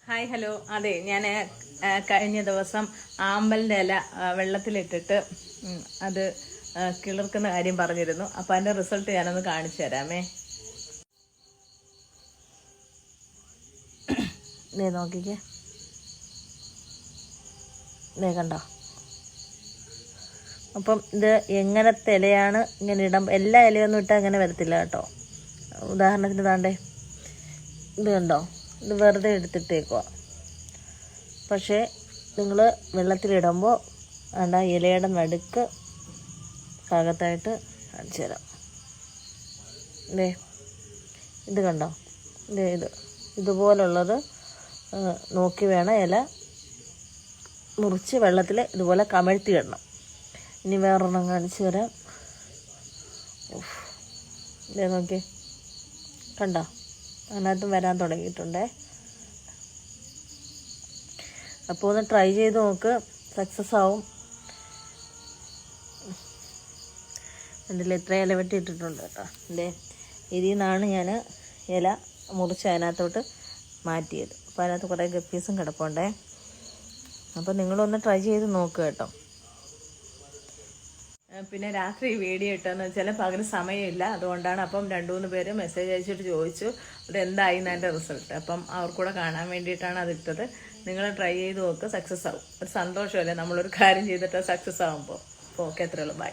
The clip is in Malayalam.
Hi hello. അതെ, ഞാൻ കഴിഞ്ഞ ദിവസം ആമ്പലിൻ്റെ ഇല വെള്ളത്തിലിട്ടിട്ട് അത് കിളിർക്കുന്ന കാര്യം പറഞ്ഞിരുന്നു. അപ്പം അതിൻ്റെ റിസൾട്ട് ഞാനൊന്ന് കാണിച്ചു തരാമേ. ദേ നോക്കിക്കേ, ദേ കണ്ടോ. അപ്പം ഇത് എങ്ങനത്തെ ഇലയാണ് ഇങ്ങനെ ഇടാൻ, എല്ലാ ഇലയൊന്നും ഇട്ടാൽ അങ്ങനെ വരത്തില്ല കേട്ടോ. ഉദാഹരണത്തിന് താണ്ടേ ഇത് കണ്ടോ, ഇത് വെറുതെ എടുത്തിട്ടേക്കുക. പക്ഷേ നിങ്ങൾ വെള്ളത്തിലിടുമ്പോൾ വേണ്ട ഇലയുടെ നടുക്ക് ഭാഗത്തായിട്ട് കാണിച്ചു തരാം. ഇതേ ഇത് കണ്ടോ, ഇതുപോലുള്ളത് നോക്കി വേണം ഇല മുറിച്ച് വെള്ളത്തിൽ ഇതുപോലെ കമഴ്ത്തി ഇടണം. ഇനി വേറൊരെണ്ണം കാണിച്ചു തരാം. ഇതേ നോക്കി കണ്ടോ, അതിനകത്തും വരാൻ തുടങ്ങിയിട്ടുണ്ടേ. അപ്പോൾ ഒന്ന് ട്രൈ ചെയ്ത് നോക്ക്, സക്സസ് ആവും. ഇതിൽ ഇത്ര ഇല വെട്ടി ഇട്ടിട്ടുണ്ട് കേട്ടോ. ഇതിൽ നിന്നാണ് ഞാൻ ഇല മുറിച്ച് അതിനകത്തോട്ട് മാറ്റിയത്. അപ്പോൾ അതിനകത്ത് കുറേ ഗപ്പീസും കിടപ്പുണ്ടേ. അപ്പോൾ നിങ്ങളൊന്ന് ട്രൈ ചെയ്ത് നോക്കുക കേട്ടോ. പിന്നെ രാത്രി വീഡിയോ ഇട്ടെന്ന് വെച്ചാൽ പകല് സമയമില്ല, അതുകൊണ്ടാണ്. അപ്പം 2-3 പേര് മെസ്സേജ് അയച്ചിട്ട് ചോദിച്ചു അത് എന്തായി എന്നതിൻ്റെ റിസൾട്ട്. അപ്പം അവർക്കൂടെ കാണാൻ വേണ്ടിയിട്ടാണ് അതിട്ടത്. നിങ്ങൾ ട്രൈ ചെയ്ത് നോക്കുക, സക്സസ് ആവും. ഒരു സന്തോഷമല്ലേ നമ്മളൊരു കാര്യം ചെയ്തിട്ട് സക്സസ് ആകുമ്പോൾ. അപ്പോൾ ഓക്കെ, അത്രയുള്ളൂ. ബൈ.